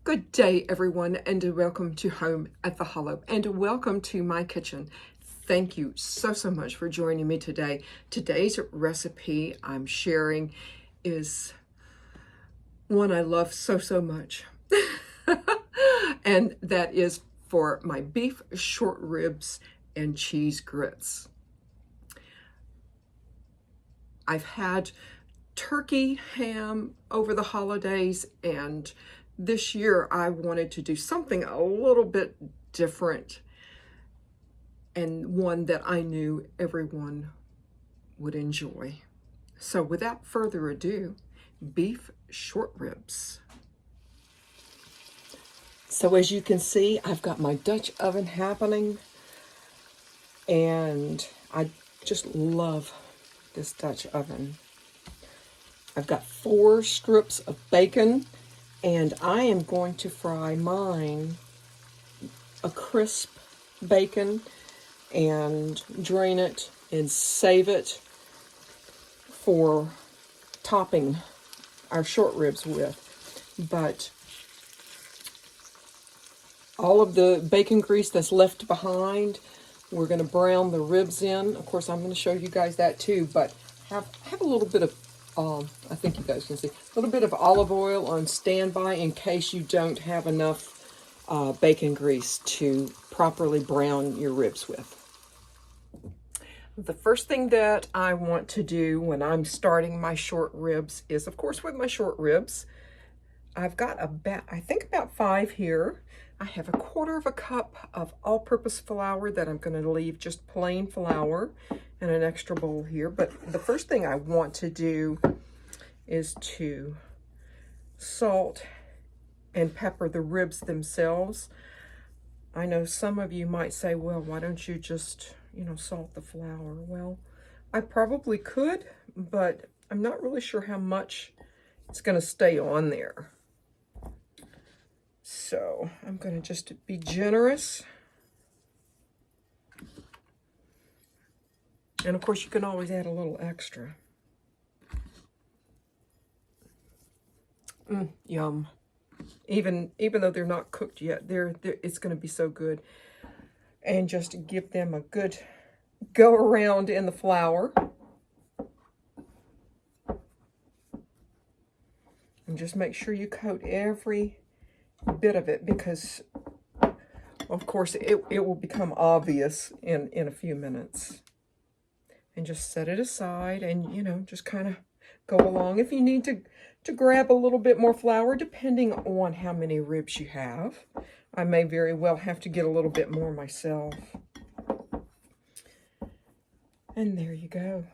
Good day, everyone, and welcome to Home at the Hollow, and welcome to my kitchen. Thank you so much for joining me today. Today's recipe I'm sharing is one I love so much, and that is for my beef short ribs and cheese grits. I've had turkey ham over the holidays, and this year I wanted to do something a little bit different, and one that I knew everyone would enjoy. So without further ado, beef short ribs. So as you can see, I've got my Dutch oven happening, and I just love this Dutch oven. I've got 4 strips of bacon, and I am going to fry mine a crisp bacon and drain it and save it for topping our short ribs with. But all of the bacon grease that's left behind, we're going to brown the ribs in. Of course, I'm going to show you guys that too, but have a little bit of I think you guys can see a little bit of olive oil on standby in case you don't have enough bacon grease to properly brown your ribs with. The first thing that I want to do when I'm starting my short ribs is, of course, with my short ribs, I've got I think about 5 here. I have 1/4 cup of all-purpose flour that I'm going to leave just plain flour, and an extra bowl here. But the first thing I want to do is to salt and pepper the ribs themselves. I know some of you might say, well, why don't you just, salt the flour? Well, I probably could, but I'm not really sure how much it's going to stay on there. So I'm going to just be generous. And of course, you can always add a little extra. Yum. Even though they're not cooked yet, it's going to be so good. And just give them a good go around in the flour. And just make sure you coat every bit of it, because of course it will become obvious in a few minutes. And just set it aside, and just kind of go along. If you need to grab a little bit more flour, depending on how many ribs you have, I may very well have to get a little bit more myself. And there you go.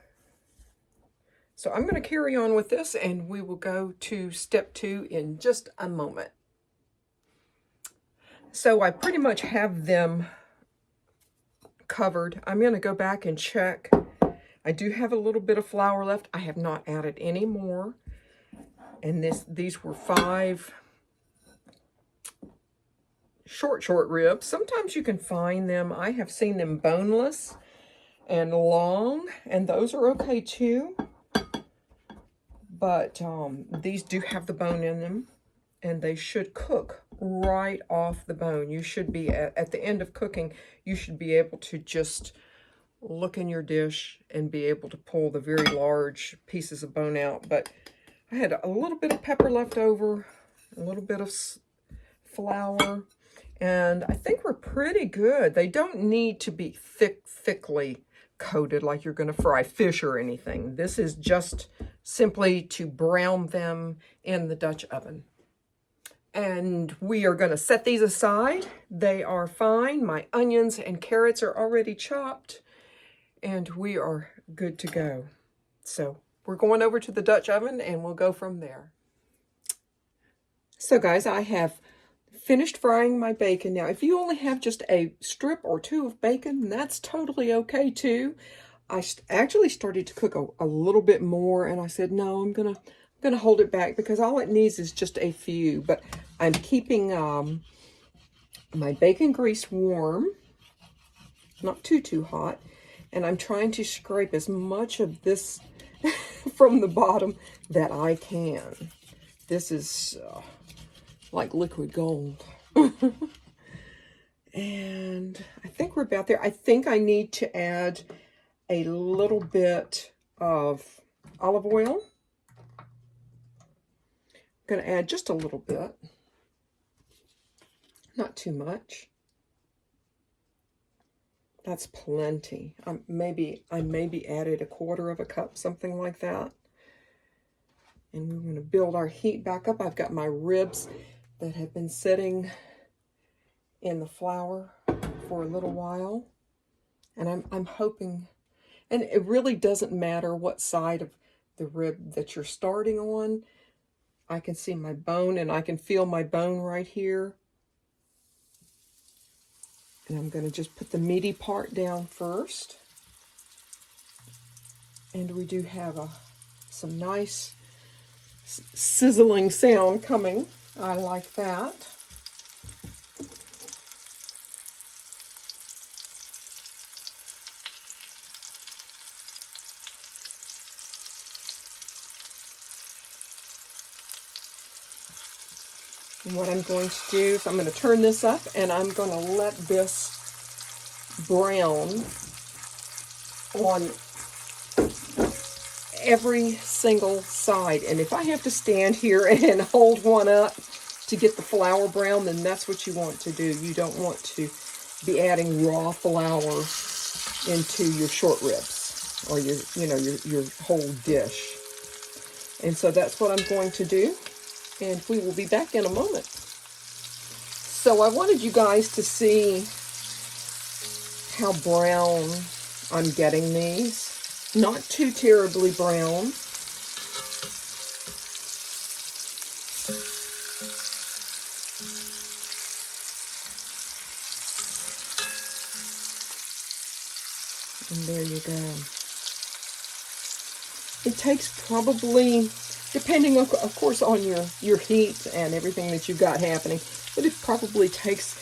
So I'm going to carry on with this, and we will go to step 2 in just a moment. So I pretty much have them covered. I'm going to go back and check. I do have a little bit of flour left. I have not added any more. And these were 5 short ribs. Sometimes you can find them. I have seen them boneless and long, and those are okay too. But these do have the bone in them, and they should cook right off the bone. You should be, at the end of cooking, you should be able to just look in your dish and be able to pull the very large pieces of bone out. But I had a little bit of pepper left over, a little bit of flour, and I think we're pretty good. They don't need to be thickly coated like you're going to fry fish or anything. This is just simply to brown them in the Dutch oven. And we are going to set these aside. They are fine. My onions and carrots are already chopped, and we are good to go. So we're going over to the Dutch oven, and we'll go from there. So guys, I have finished frying my bacon. Now, if you only have just a strip or 2 of bacon, that's totally okay too. I actually started to cook a little bit more, and I said, no, I'm gonna hold it back, because all it needs is just a few. But I'm keeping my bacon grease warm, not too hot, and I'm trying to scrape as much of this from the bottom that I can. This is like liquid gold. And I think we're about there. I think I need to add a little bit of olive oil. I'm going to add just a little bit, not too much. That's plenty. I maybe added a quarter of a cup, something like that. And we're going to build our heat back up. I've got my ribs that have been sitting in the flour for a little while. And I'm hoping, and it really doesn't matter what side of the rib that you're starting on. I can see my bone and I can feel my bone right here. And I'm going to just put the meaty part down first. And we do have some nice sizzling sound coming. I like that. And what I'm going to do is I'm going to turn this up and I'm going to let this brown on every single side. And if I have to stand here and hold one up to get the flour brown, then that's what you want to do. You don't want to be adding raw flour into your short ribs or your whole dish. And so that's what I'm going to do. And we will be back in a moment. So I wanted you guys to see how brown I'm getting these. Not too terribly brown. And there you go. It takes probably, depending of course on your heat and everything that you've got happening, but it probably takes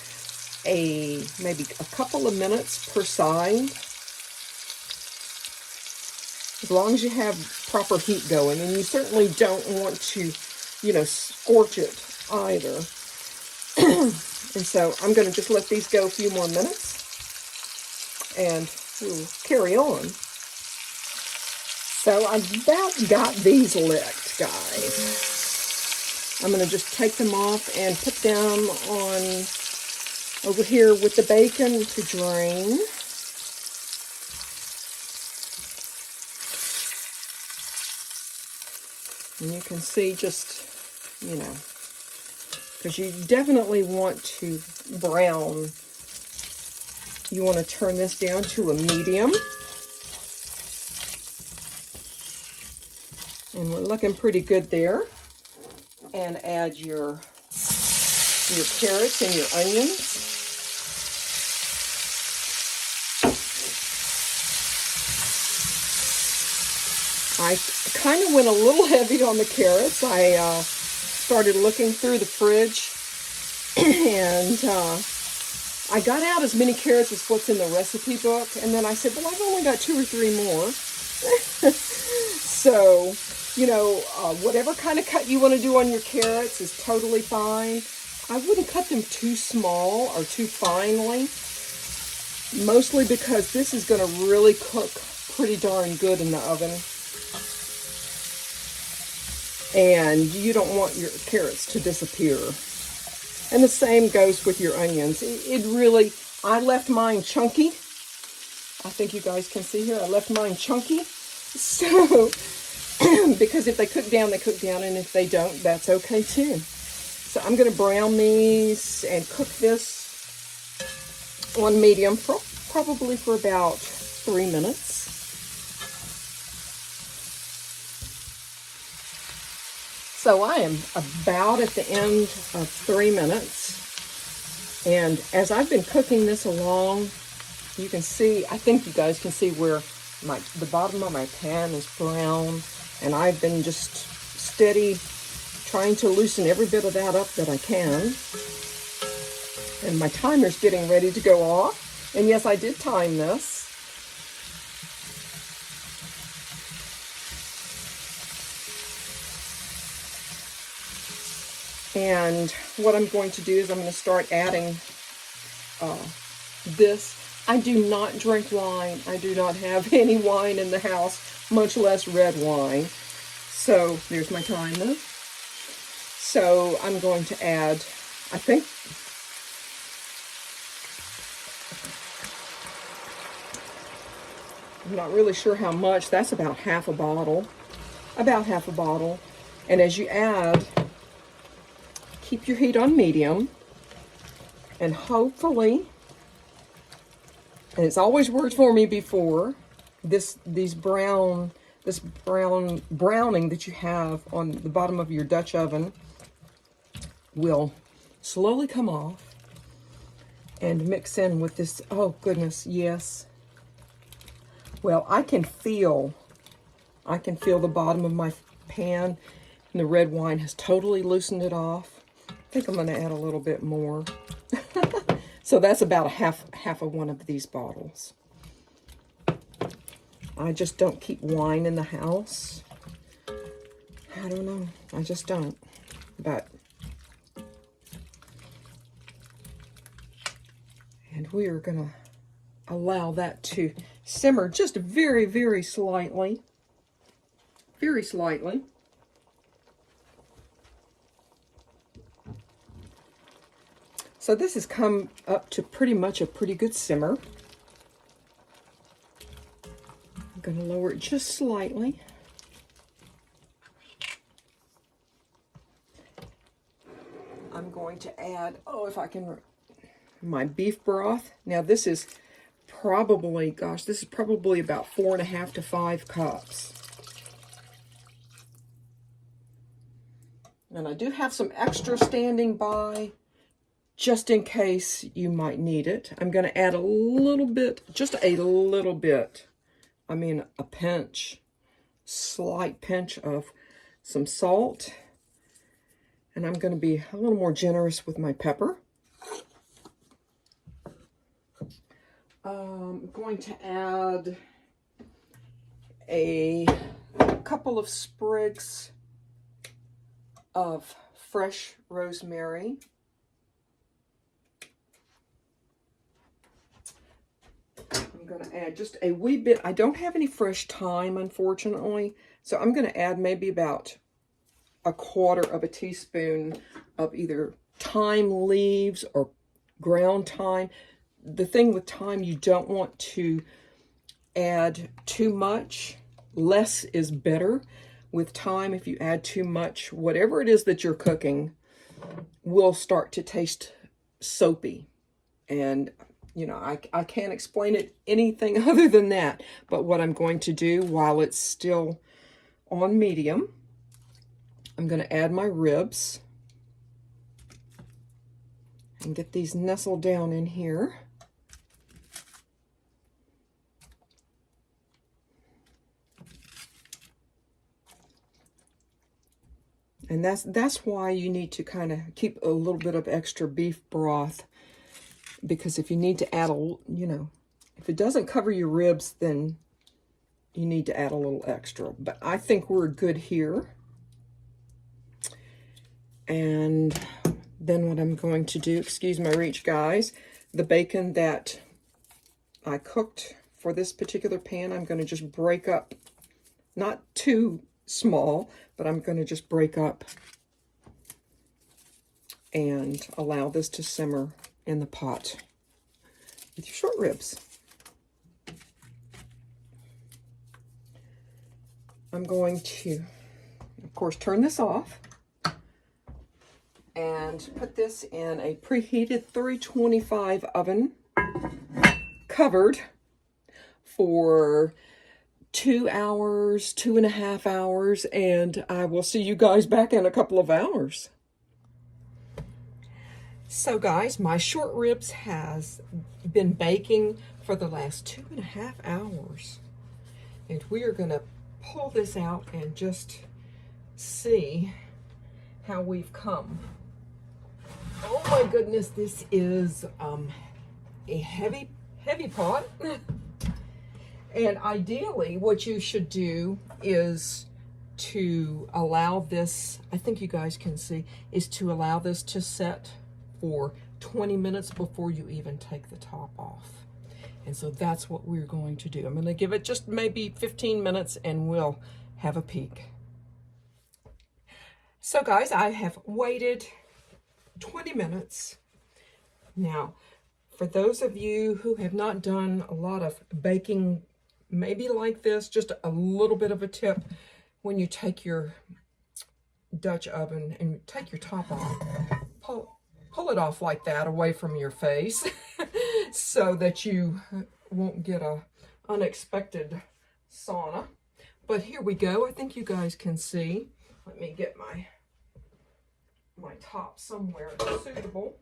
maybe a couple of minutes per side. As long as you have proper heat going, and you certainly don't want to, scorch it either. And so I'm going to just let these go a few more minutes, and we'll carry on. So I've about got these licked, guys. I'm going to just take them off and put them on over here with the bacon to drain. And you can see just, because you definitely want to brown. You want to turn this down to a medium. And we're looking pretty good there. And add your carrots and your onions. I kind of went a little heavy on the carrots. I started looking through the fridge, and I got out as many carrots as what's in the recipe book, and then I said, well, I've only got 2 or 3 more. So, whatever kind of cut you want to do on your carrots is totally fine. I wouldn't cut them too small or too finely, mostly because this is going to really cook pretty darn good in the oven. And you don't want your carrots to disappear. And the same goes with your onions. I left mine chunky. I think you guys can see here, I left mine chunky. So, because if they cook down, they cook down, and if they don't, that's okay too. So I'm going to brown these and cook this on medium, probably for about 3 minutes. So I am about at the end of 3 minutes. And as I've been cooking this along, you can see, I think you guys can see where the bottom of my pan is brown. And I've been just steady trying to loosen every bit of that up that I can. And my timer's getting ready to go off. And yes, I did time this. And what I'm going to do is I'm going to start adding this. I do not drink wine. I do not have any wine in the house, much less red wine. So there's my timer. So I'm going to add, I think, I'm not really sure how much. That's about half a bottle. About half a bottle. And as you add, keep your heat on medium. And hopefully, and it's always worked for me before, this browning that you have on the bottom of your Dutch oven will slowly come off and mix in with this. Oh goodness, yes. Well, I can feel the bottom of my pan, and the red wine has totally loosened it off. I think I'm going to add a little bit more. So that's about half of one of these bottles. I just don't keep wine in the house. I don't know. I just don't. But, and we are going to allow that to simmer just very, very slightly. Very slightly. So this has come up to pretty much a pretty good simmer. I'm going to lower it just slightly. I'm going to add, if I can, my beef broth. Now this is probably, gosh, this is probably about 4.5 to 5 cups. And I do have some extra standing by, just in case you might need it. I'm going to add a little bit, just a little bit, I mean a pinch, slight pinch of some salt. And I'm going to be a little more generous with my pepper. I'm going to add a couple of sprigs of fresh rosemary. I'm going to add just a wee bit. I don't have any fresh thyme, unfortunately, so I'm going to add maybe about 1/4 teaspoon of either thyme leaves or ground thyme. The thing with thyme, you don't want to add too much. Less is better. With thyme, if you add too much, whatever it is that you're cooking will start to taste soapy. And, you know, I can't explain it anything other than that. But what I'm going to do while it's still on medium, I'm going to add my ribs and get these nestled down in here. And that's why you need to kind of keep a little bit of extra beef broth, because if you need to add if it doesn't cover your ribs, then you need to add a little extra. But I think we're good here. And then what I'm going to do, excuse my reach, guys, the bacon that I cooked for this particular pan, I'm going to just break up, not too small, but I'm going to just break up and allow this to simmer in the pot with your short ribs. I'm going to, of course, turn this off and put this in a preheated 325 oven, covered for 2 hours, 2.5 hours, and I will see you guys back in a couple of hours. So guys, my short ribs has been baking for the last 2.5 hours. And we are gonna pull this out and just see how we've come. Oh my goodness, this is a heavy pot. And ideally, what you should do is to allow this, I think you guys can see, is to allow this to set for 20 minutes before you even take the top off. And so that's what we're going to do. I'm going to give it just maybe 15 minutes and we'll have a peek. So guys, I have waited 20 minutes. Now, for those of you who have not done a lot of baking, maybe like this, just a little bit of a tip, when you take your Dutch oven and take your top off, pull it off like that away from your face so that you won't get a unexpected sauna. But here we go. I think you guys can see. Let me get my top somewhere suitable.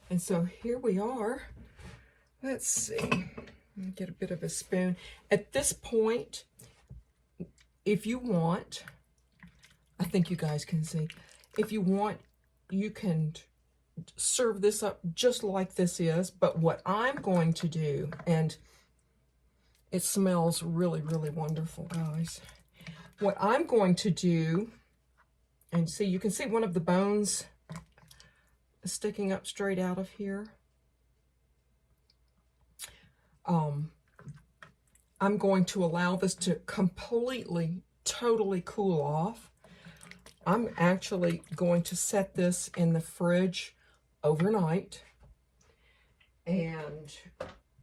And so here we are. Let's see. Get a bit of a spoon. At this point, if you want, I think you guys can see, if you want, you can serve this up just like this is. But what I'm going to do, and it smells really, really wonderful, guys. What I'm going to do, and see, you can see one of the bones sticking up straight out of here. I'm going to allow this to completely, totally cool off. I'm actually going to set this in the fridge overnight. And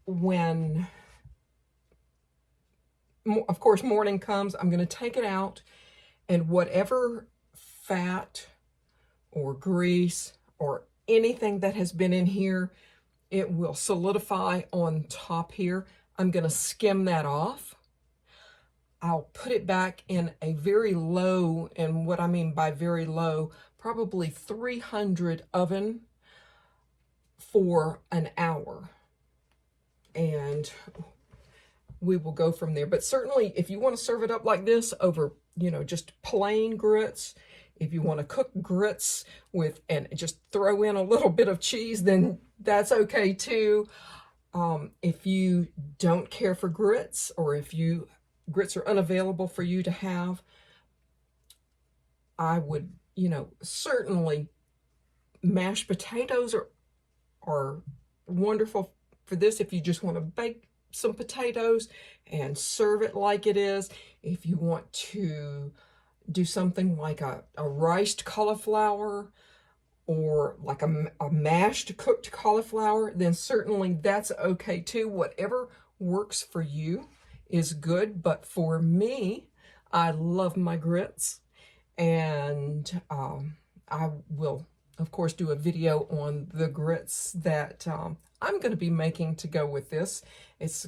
when, of course, morning comes, I'm going to take it out, and whatever fat or grease or anything that has been in here, it will solidify on top here. I'm going to skim that off. I'll put it back in a very low, and what I mean by very low, probably 300 oven for an hour. And we will go from there. But certainly if you want to serve it up like this over, you know, just plain grits, if you want to cook grits with, and just throw in a little bit of cheese, then that's okay too. If you don't care for grits, or if grits are unavailable for you to have, I would, you know, certainly mashed potatoes are wonderful for this if you just want to bake some potatoes and serve it like it is. If you want to do something like a riced cauliflower, or like a mashed cooked cauliflower, then certainly that's okay too. Whatever works for you is good. But for me, I love my grits, and I will, of course, do a video on the grits that I'm going to be making to go with this. It's,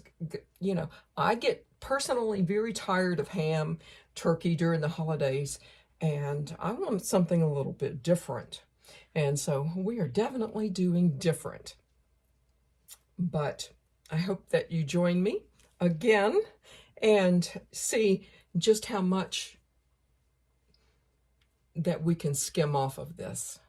you know, I get personally very tired of ham, turkey during the holidays, and I want something a little bit different. And so we are definitely doing different. But I hope that you join me again and see just how much that we can skim off of this.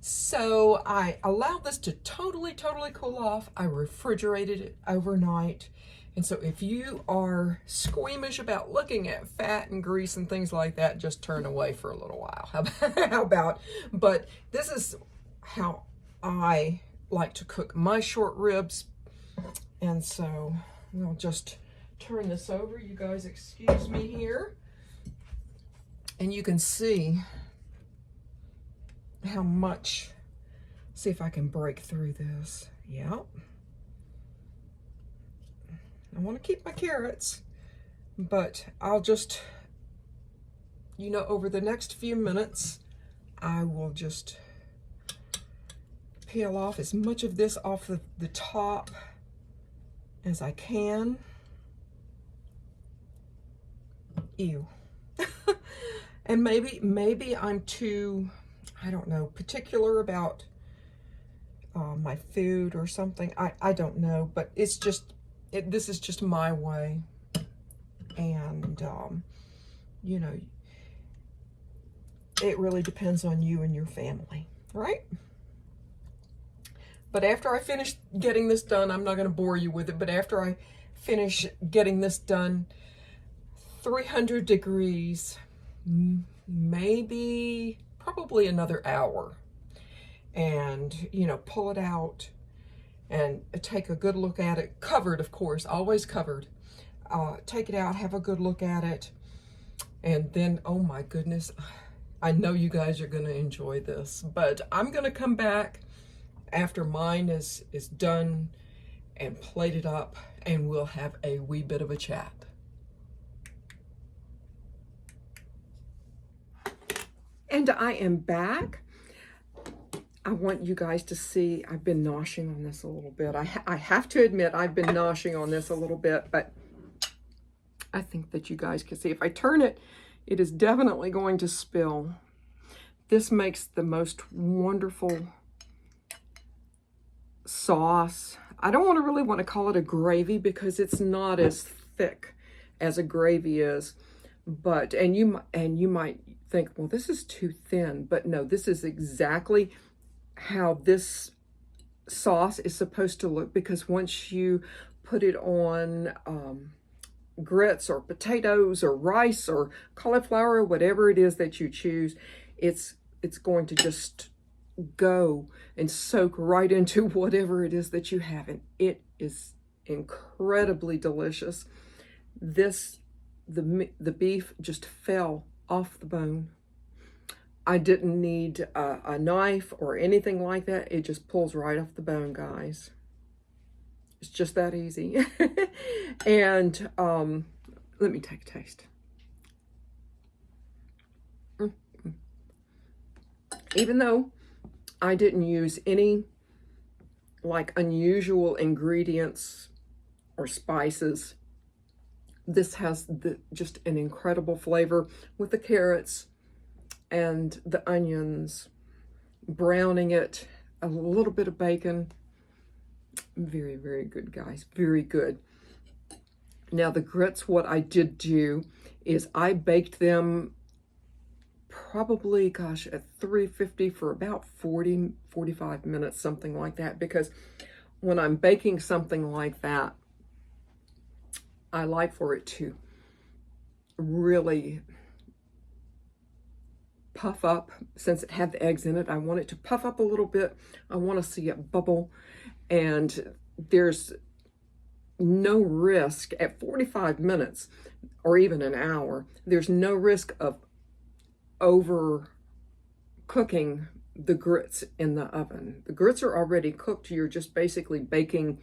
So I allowed this to totally cool off. I refrigerated it overnight. And so if you are squeamish about looking at fat and grease and things like that, just turn away for a little while. How about? But this is how I like to cook my short ribs. And so we'll just turn this over. You guys excuse me here. And you can see how much, see if I can break through this. Yep. I want to keep my carrots, but I'll just, you know, over the next few minutes, I will just peel off as much of this off the top as I can. Ew. And maybe I'm too, I don't know, particular about my food or something. I don't know, but it's just, this is just my way. And, you know, it really depends on you and your family, right? But after I finish getting this done, I'm not going to bore you with it, but after I finish getting this done, 300 degrees, maybe, probably another hour. And, you know, pull it out and take a good look at it. Covered, of course, always covered. Take it out, have a good look at it. And then, oh my goodness, I know you guys are going to enjoy this. But I'm going to come back after mine is done and plated up, and we'll have a wee bit of a chat. And I am back. I want you guys to see, I've been noshing on this a little bit. I have to admit, I've been noshing on this a little bit, but I think that you guys can see. If I turn it, it is definitely going to spill. This makes the most wonderful sauce. I don't really want to call it a gravy because it's not as thick as a gravy is. But, and you might think, well, this is too thin. But no, this is exactly how this sauce is supposed to look, because once you put it on grits or potatoes or rice or cauliflower or whatever it is that you choose, it's going to just go and soak right into whatever it is that you have, and it is incredibly delicious. The beef just fell off the bone. I didn't need a knife or anything like that. It just pulls right off the bone, guys. It's just that easy. And let me take a taste. Even though I didn't use any like unusual ingredients or spices, this has just an incredible flavor with the carrots and the onions, browning it, a little bit of bacon. Very, very good, guys. Very good. Now the grits, what I did do is I baked them probably, gosh, at 350 for about 45 minutes, something like that. Because when I'm baking something like that, I like for it to really puff up. Since it had the eggs in it, I want it to puff up a little bit. I want to see it bubble. And there's no risk at 45 minutes or even an hour. There's no risk of over cooking the grits in the oven. The grits are already cooked. You're just basically baking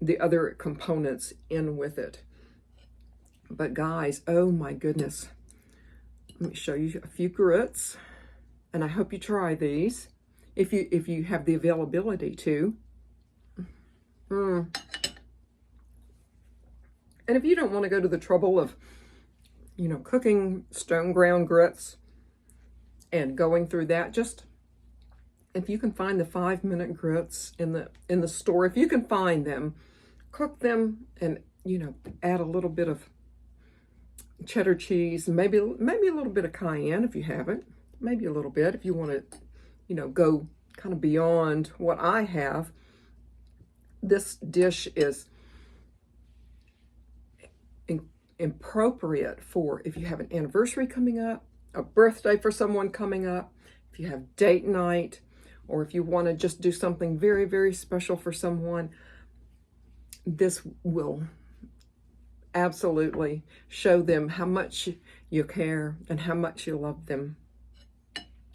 the other components in with it. But guys, oh my goodness. Let me show you a few grits, and I hope you try these if you have the availability to. And if you don't want to go to the trouble of, you know, cooking stone ground grits and going through that, just if you can find the 5-minute grits in the store, if you can find them, cook them, and you know, add a little bit of cheddar cheese, maybe a little bit of cayenne if you haven't, maybe a little bit if you want to, you know, go kind of beyond what I have. This dish is appropriate for if you have an anniversary coming up, a birthday for someone coming up, if you have date night, or if you want to just do something very, very special for someone. This will absolutely show them how much you care and how much you love them.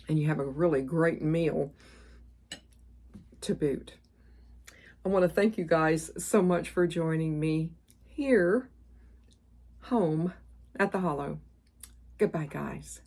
And you have a really great meal to boot. I want to thank you guys so much for joining me here, home at the Hollow. Goodbye, guys.